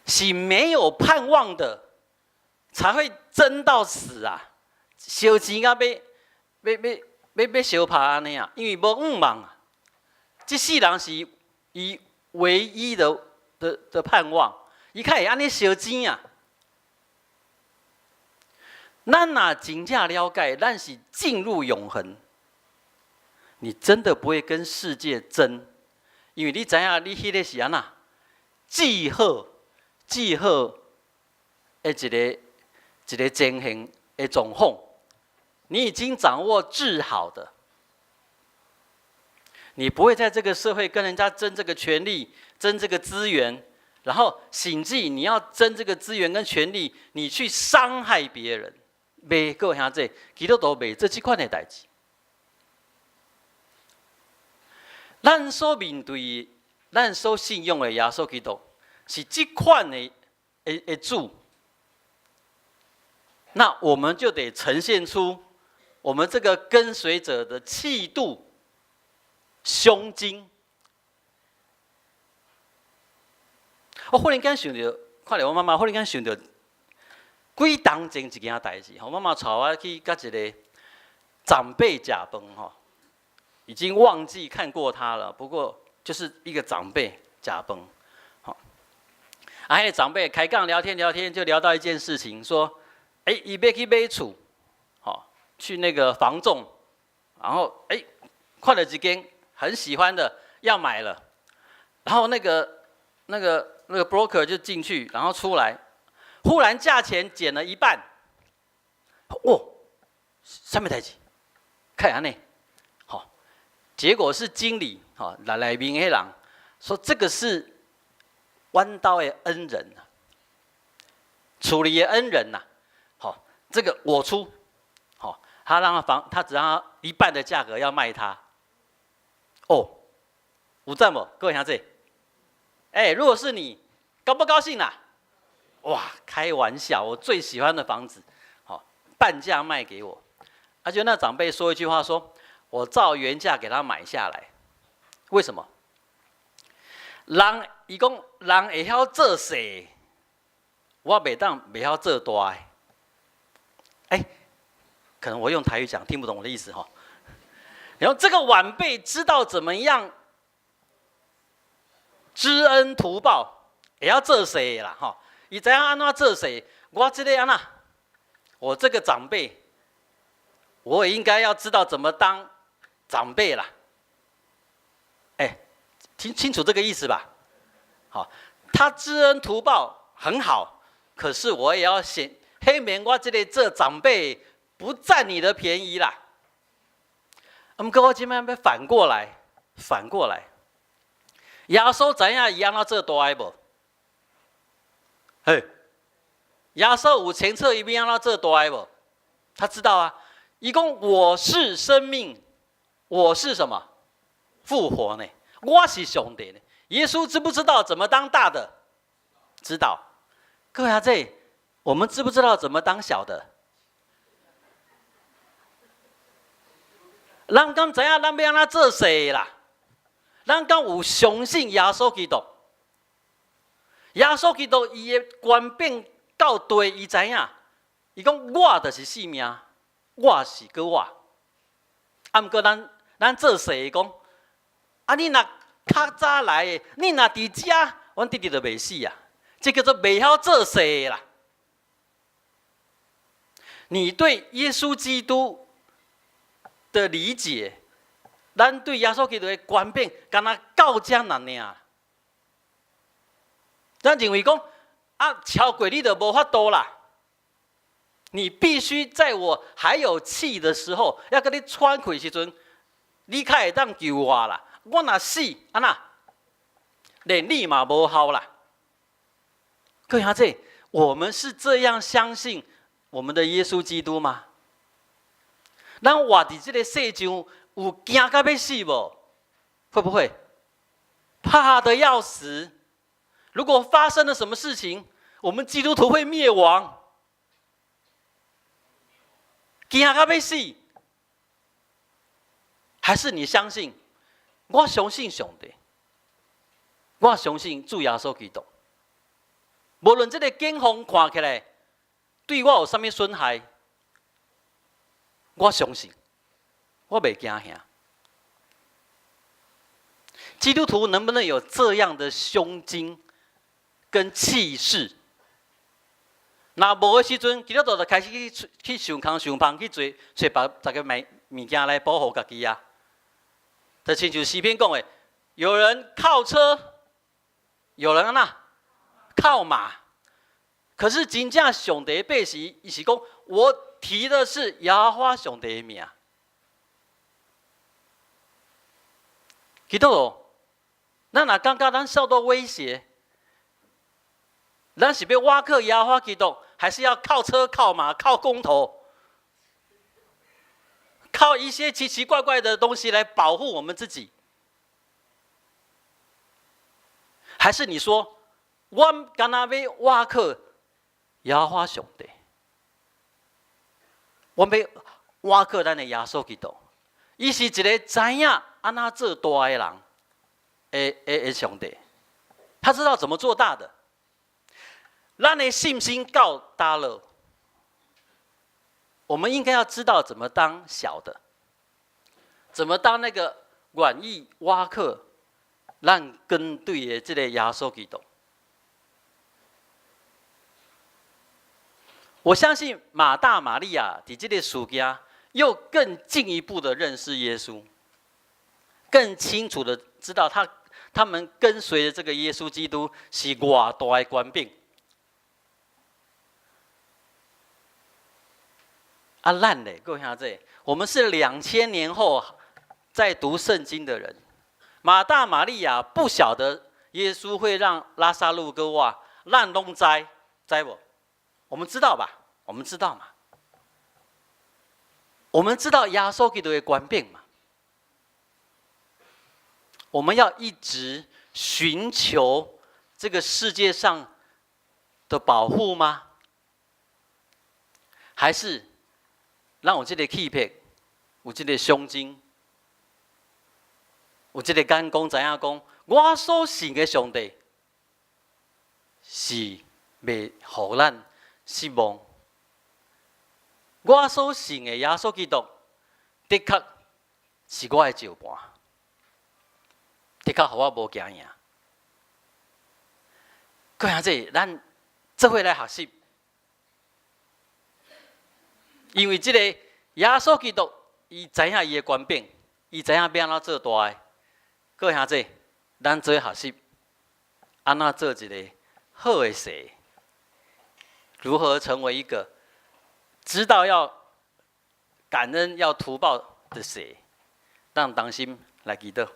是没有盼望的，才会争到死啊！烧钱啊，要烧怕安尼啊，因为无愿望啊。这世人是伊唯一的盼望，伊较会安尼烧钱啊。咱若真正了解，咱是进入永恒，你真的不会跟世界争，因为你知影你迄个是安那记号的一个前行的状况，你已经掌握治好的。你不会在这个社会跟人家争这个权利、争这个资源，然后甚至你要争这个资源跟权利，你去伤害别人。袂各位兄弟，基督徒袂做这款的代志。咱所面对、咱所信用的耶稣基督，是这款的主，那我们就得呈现出我们这个跟随者的气度、胸襟。我忽然间想到，看到我妈妈，忽然间想到。几当前一件代志，妈妈带我去甲一个长辈食饭吼，已经忘记看过他了。不过就是一个长辈食饭，好，那个长辈开杠聊天，就聊到一件事情，说，伊要去买厝，好，去那个房仲，然后看了一间很喜欢的要买了，然后那个 broker 就进去，然后出来。忽然价钱减了一半，什么代志？看安尼，好，结果是经理，来面迄人说这个是弯刀的恩人啊，处理的恩人呐，好，这个我出，好，他只让他一半的价格要卖他，有赞不？各位兄弟，如果是你，高不高兴啦？哇，开玩笑！我最喜欢的房子，好，半价卖给我。就那长辈说一句话说，我照原价给他买下来。为什么？人伊讲人会晓做小，我袂晓做大的。可能我用台语讲听不懂我的意思哈。然后这个晚辈知道怎么样知恩图报，也要做小啦哈。伊知影安怎做事，我这个安那，我这个长辈，我也应该要知道怎么当长辈啦。听清楚这个意思吧？好，他知恩图报很好，可是我也要显，黑免我这个做长辈不占你的便宜啦。不过我今摆要反过来，耶稣知影伊安怎做大的无？耶稣有前测一边让他做大的不？他知道啊。伊讲我是生命，我是什么？复活呢？我是上帝呢。耶稣知不知道怎么当大的？知道。各位啊，我们知不知道怎么当小的？咱敢知影咱要安怎做事啦？咱敢有相信耶稣基督？耶稣基督伊的权柄到地，伊知影，伊讲我就是性命，我是个我。不过咱做事讲，你若较早来的，你若伫遮，阮弟弟就袂死啊。这叫做袂晓做事啦。你对耶稣基督的理解，咱对耶稣基督的权柄，敢若到遮尔。咱认为讲超过你就无法度啦。你必须在我还有气的时候，要跟你喘气的时阵，你才会当救我啦。我若死，连你嘛无效啦。各位兄弟，我们是这样相信我们的耶稣基督吗？咱活伫这个世上，有惊到要死无？会不会？怕得要死。如果发生了什么事情，我们基督徒会灭亡，惊到要死，还是你相信？我相信上帝，我相信主耶稣基督。无论这个警方看起来对我有啥物损害，我相信，我袂惊吓。基督徒能不能有这样的胸襟跟气势？那无的时阵，基督徒就开始去想空想胖，去找别个物件来保护家己啊。就亲像诗篇讲的，有人靠车，有人靠马。可是真正上帝百姓，伊是讲，我提的是耶和华上帝的名。基督徒，咱若感觉咱受到威胁，咱是要挖克耶和华基督，还是要靠车、靠马、靠公头，靠一些奇奇怪怪的东西来保护我们自己？还是你说，我干那要挖克耶和华上帝，我要挖克咱的耶稣基督，伊是一个知影安怎做大的人。上帝，他知道怎么做大的。咱的信心够大了，我们应该要知道怎么当小的，怎么当那个愿意挖克咱跟对的这个耶稣基督。我相信马大、玛利亚在这个事件又更进一步的认识耶稣，更清楚的知道他们跟随的这个耶稣基督是偌大的权柄。咱嘞，各位兄弟，我们是2000年后在读圣经的人。马大、玛利亚不晓得耶稣会让拉撒路跟我咱拢知不？我们知道吧？我们知道嘛？我们知道耶稣基督的权柄嘛？我们要一直寻求这个世界上的保护吗？还是让我这个气魄，有这个胸襟，有这个眼光，知影讲，我所信的上帝是袂互咱失望。我所信的耶稣基督，的确是我的照伴。的确，互我无惊赢。各位兄弟，咱做伙来学习，因为这个耶稣基督，伊知影伊的权柄，伊知影要安怎做大的。各位兄弟，咱做伙学习，安怎做一个好的事，如何成为一个知道要感恩、要图报的事，让当心来祈祷。